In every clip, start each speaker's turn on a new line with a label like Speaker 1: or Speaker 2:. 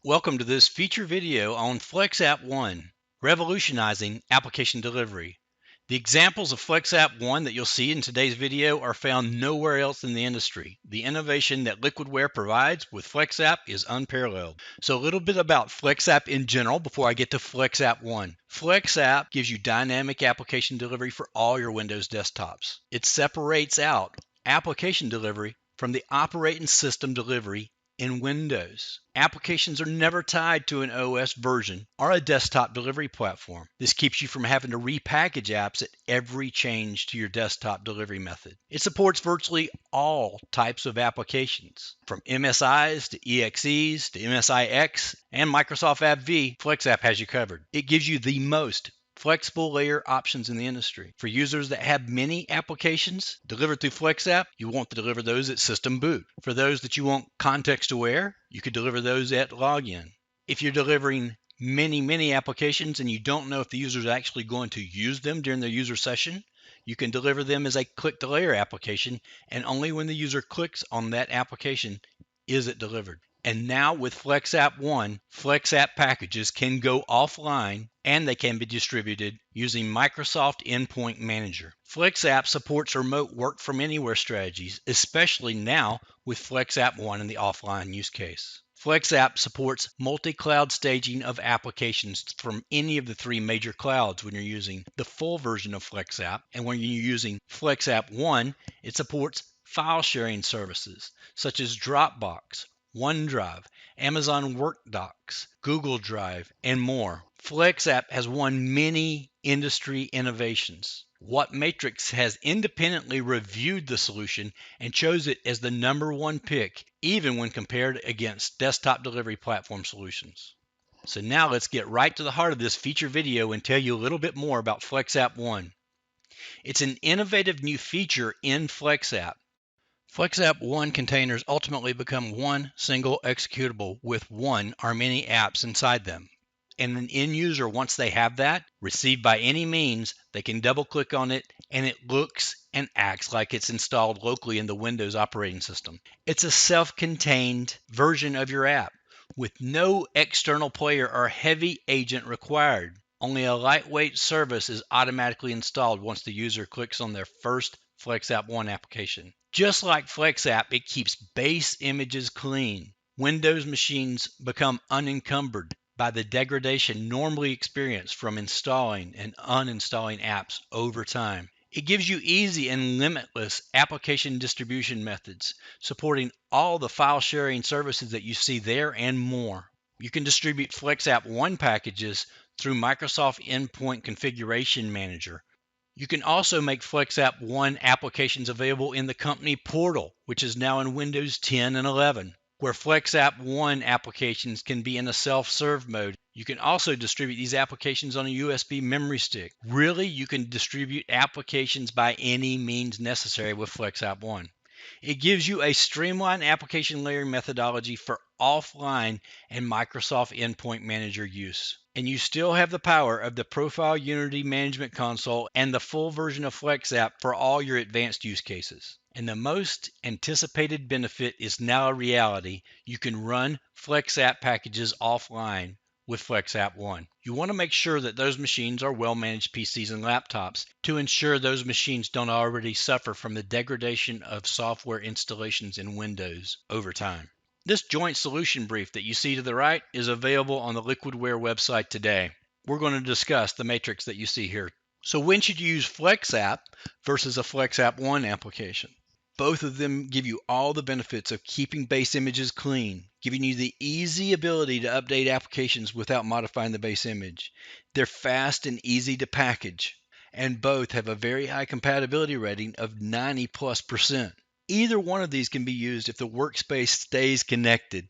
Speaker 1: Welcome to this feature video on FlexApp One, revolutionizing application delivery. The examples of FlexApp One that you'll see in today's video are found nowhere else in the industry. The innovation that Liquidware provides with FlexApp is unparalleled. So a little bit about FlexApp in general before I get to FlexApp One. FlexApp gives you dynamic application delivery for all your Windows desktops. It separates out application delivery from the operating system delivery in Windows. Applications are never tied to an OS version or a desktop delivery platform. This keeps you from having to repackage apps at every change to your desktop delivery method. It supports virtually all types of applications, from MSIs to EXEs to MSIX and Microsoft AppV. FlexApp has you covered. It gives you the most flexible layer options in the industry. For users that have many applications delivered through FlexApp, you want to deliver those at system boot. For those that you want context aware, you could deliver those at login. If you're delivering many applications and you don't know if the user is actually going to use them during their user session, you can deliver them as a click to layer application, and only when the user clicks on that application is it delivered. And now with FlexApp One, FlexApp packages can go offline and they can be distributed using Microsoft Endpoint Manager. FlexApp supports remote work from anywhere strategies, especially now with FlexApp One in the offline use case. FlexApp supports multi-cloud staging of applications from any of the three major clouds when you're using the full version of FlexApp. And when you're using FlexApp One, it supports file sharing services such as Dropbox, OneDrive, Amazon WorkDocs, Google Drive, and more. FlexApp has won many industry innovations. What-Matrix has independently reviewed the solution and chose it as the #1 pick, even when compared against desktop delivery platform solutions. So now let's get right to the heart of this feature video and tell you a little bit more about FlexApp One. It's an innovative new feature in FlexApp. FlexApp One containers ultimately become one single executable with one or many apps inside them. And an end user, once they have that, received by any means, they can double click on it and it looks and acts like it's installed locally in the Windows operating system. It's a self-contained version of your app with no external player or heavy agent required. Only a lightweight service is automatically installed once the user clicks on their first FlexApp One application. Just like FlexApp, it keeps base images clean. Windows machines become unencumbered by the degradation normally experienced from installing and uninstalling apps over time. It gives you easy and limitless application distribution methods, supporting all the file sharing services that you see there and more. You can distribute FlexApp One packages through Microsoft Endpoint Configuration Manager. You can also make FlexApp One applications available in the company portal, which is now in Windows 10 and 11, where FlexApp One applications can be in a self-serve mode. You can also distribute these applications on a USB memory stick. Really, you can distribute applications by any means necessary with FlexApp One. It gives you a streamlined application layering methodology for offline and Microsoft Endpoint Manager use. And you still have the power of the Profile Unity Management Console and the full version of FlexApp for all your advanced use cases. And the most anticipated benefit is now a reality. You can run FlexApp packages offline with FlexApp One. You want to make sure that those machines are well-managed PCs and laptops to ensure those machines don't already suffer from the degradation of software installations in Windows over time. This joint solution brief that you see to the right is available on the Liquidware website today. We're going to discuss the matrix that you see here. So when should you use FlexApp versus a FlexApp One application? Both of them give you all the benefits of keeping base images clean, giving you the easy ability to update applications without modifying the base image. They're fast and easy to package, and both have a very high compatibility rating of 90+%. Either one of these can be used if the workspace stays connected.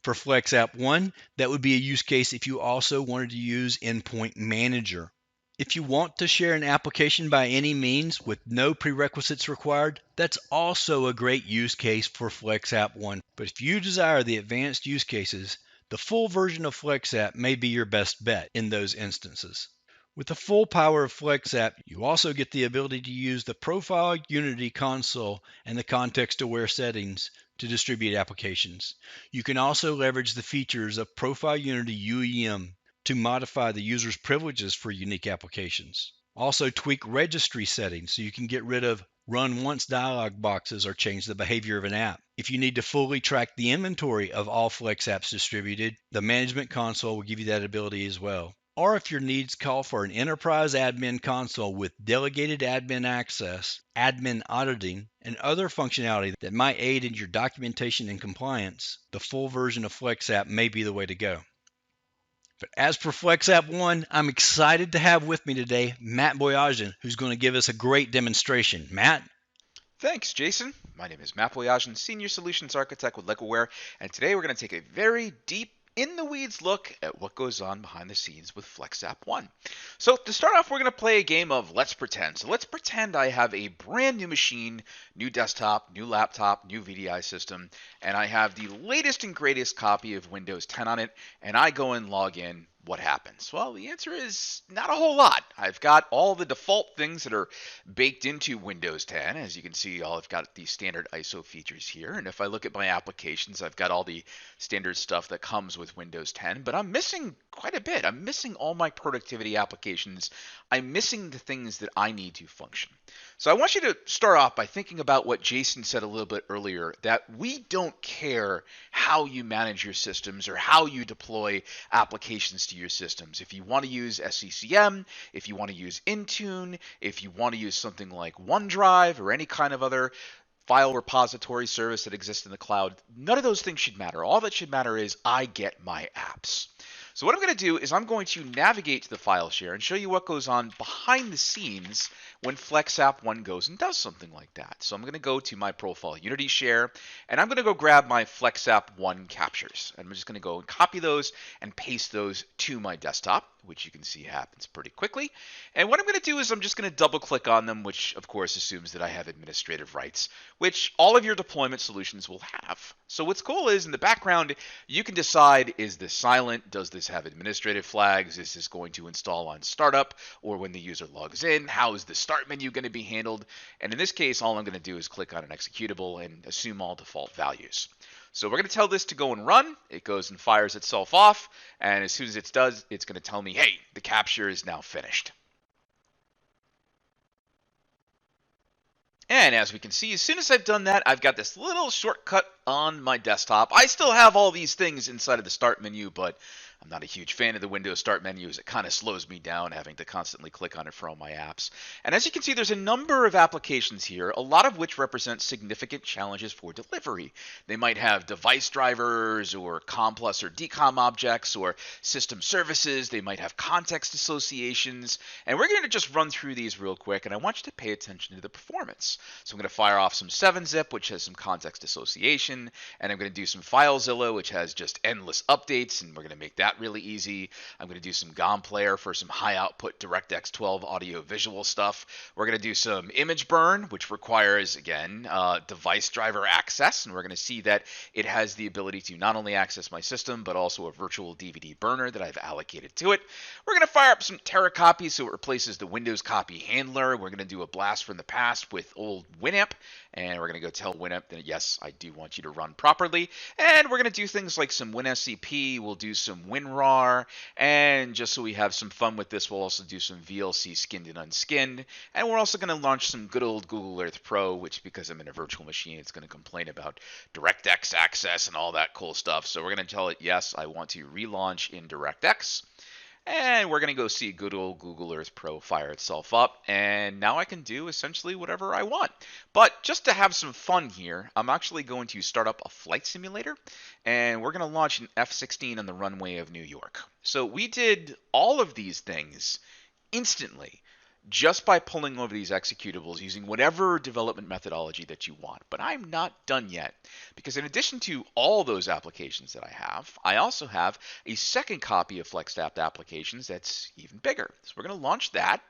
Speaker 1: For FlexApp One, that would be a use case if you also wanted to use Endpoint Manager. If you want to share an application by any means with no prerequisites required, that's also a great use case for FlexApp One. But if you desire the advanced use cases, the full version of FlexApp may be your best bet in those instances. With the full power of FlexApp, you also get the ability to use the Profile Unity console and the context-aware settings to distribute applications. You can also leverage the features of Profile Unity UEM to modify the user's privileges for unique applications. Also tweak registry settings so you can get rid of run once dialog boxes or change the behavior of an app. If you need to fully track the inventory of all Flex apps distributed, the management console will give you that ability as well. Or if your needs call for an enterprise admin console with delegated admin access, admin auditing, and other functionality that might aid in your documentation and compliance, the full version of FlexApp may be the way to go. But as for FlexApp One, I'm excited to have with me today Matt Boyajian, who's going to give us a great demonstration. Matt?
Speaker 2: Thanks, Jason. My name is Matt Boyajian, Senior Solutions Architect with Liquidware, and today we're going to take a very deep, in-the-weeds look at what goes on behind the scenes with FlexApp One. So to start off, we're going to play a game of Let's Pretend. So let's pretend I have a brand new machine, new desktop, new laptop, new VDI system, and I have the latest and greatest copy of Windows 10 on it, and I go and log in. What happens? Well, the answer is not a whole lot. I've got all the default things that are baked into Windows 10. As you can see, I've got the standard ISO features here. And if I look at my applications, I've got all the standard stuff that comes with Windows 10. But I'm missing quite a bit. I'm missing all my productivity applications. I'm missing the things that I need to function. So I want you to start off by thinking about what Jason said a little bit earlier, that we don't care how you manage your systems or how you deploy applications to your systems. If you want to use SCCM, if you want to use Intune, if you want to use something like OneDrive or any kind of other file repository service that exists in the cloud, none of those things should matter. All that should matter is I get my apps. So what I'm going to do is I'm going to navigate to the file share and show you what goes on behind the scenes when FlexApp One goes and does something like that. So I'm going to go to my Profile Unity share, and I'm going to go grab my FlexApp One captures. And I'm just going to go and copy those and paste those to my desktop, which you can see happens pretty quickly. And what I'm going to do is I'm just going to double click on them, which of course assumes that I have administrative rights, which all of your deployment solutions will have. So what's cool is in the background, you can decide, is this silent? Does this have administrative flags? Is this going to install on startup or when the user logs in? How is the start menu going to be handled? And in this case, all I'm going to do is click on an executable and assume all default values. So we're going to tell this to go and run. It goes and fires itself off. And as soon as it does, it's going to tell me, hey, the capture is now finished. And as we can see, as soon as I've done that, I've got this little shortcut on my desktop. I still have all these things inside of the start menu, but I'm not a huge fan of the Windows Start menu as it kind of slows me down having to constantly click on it for all my apps. And as you can see, there's a number of applications here, a lot of which represent significant challenges for delivery. They might have device drivers or COM plus or DCOM objects or system services. They might have context associations. And we're going to just run through these real quick, and I want you to pay attention to the performance. So I'm going to fire off some 7-zip, which has some context association, and I'm going to do some FileZilla, which has just endless updates, and we're going to make that really easy. I'm going to do some GOM player for some high output DirectX 12 audio visual stuff. We're going to do some image burn, which requires, again, device driver access, and we're going to see that it has the ability to not only access my system, but also a virtual DVD burner that I've allocated to it. We're going to fire up some Terracopy so it replaces the Windows copy handler. We're going to do a blast from the past with old Winamp, and we're going to go tell Winamp that, yes, I do want you to run properly. And we're going to do things like some WinSCP. We'll do some WinRAR, and just so we have some fun with this, we'll also do some VLC skinned and unskinned, and we're also going to launch some good old Google Earth Pro, which, because I'm in a virtual machine, it's going to complain about DirectX access and all that cool stuff. So we're going to tell it, yes, I want to relaunch in DirectX. And we're going to go see good old Google Earth Pro fire itself up. And now I can do essentially whatever I want. But just to have some fun here, I'm actually going to start up a flight simulator. And we're going to launch an F-16 on the runway of New York. So we did all of these things instantly, just by pulling over these executables using whatever development methodology that you want. But I'm not done yet, because in addition to all those applications that I also have a second copy of FlexApp applications that's even bigger. So we're going to launch that.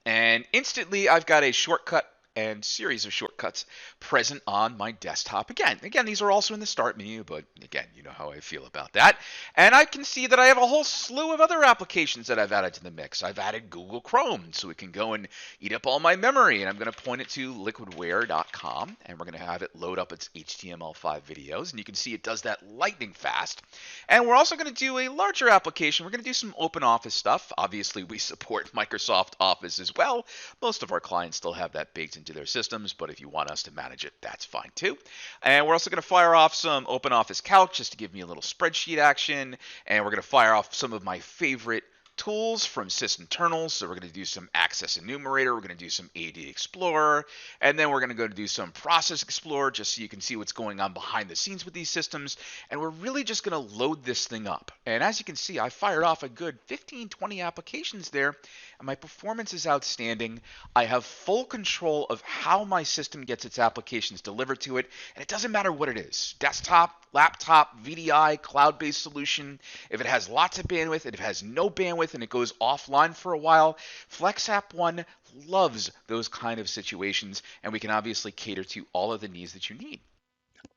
Speaker 2: And instantly I've got a shortcut and series of shortcuts shortcuts present on my desktop. Again, these are also in the start menu, but again, you know how I feel about that. And I can see that I have a whole slew of other applications that I've added to the mix. I've added Google Chrome, so it can go and eat up all my memory. And I'm going to point it to liquidware.com, and we're going to have it load up its HTML5 videos. And you can see it does that lightning fast. And we're also going to do a larger application. We're going to do some open office stuff. Obviously, we support Microsoft Office as well. Most of our clients still have that baked into their systems, but if you want us to manage it, that's fine too. And we're also going to fire off some open office calc just to give me a little spreadsheet action. And we're going to fire off some of my favorite tools from sysinternals. So we're going to do some access enumerator, we're going to do some AD Explorer, and then we're going to go to do some process explorer just so you can see what's going on behind the scenes with these systems. And we're really just going to load this thing up. And as you can see, I fired off a good 15-20 applications there, and my performance is outstanding. I have full control of how my system gets its applications delivered to it, and it doesn't matter what it is: desktop, laptop, VDI, cloud-based solution. If it has lots of bandwidth, if it has no bandwidth, and it goes offline for a while, FlexApp One loves those kind of situations, and we can obviously cater to all of the needs that you need.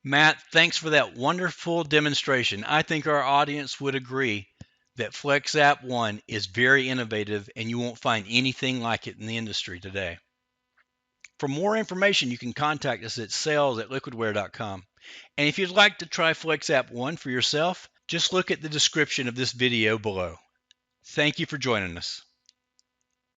Speaker 1: Matt, thanks for that wonderful demonstration. I think our audience would agree that FlexApp One is very innovative, and you won't find anything like it in the industry today. For more information, you can contact us at sales@liquidware.com. And if you'd like to try FlexApp One for yourself, just look at the description of this video below. Thank you for joining us.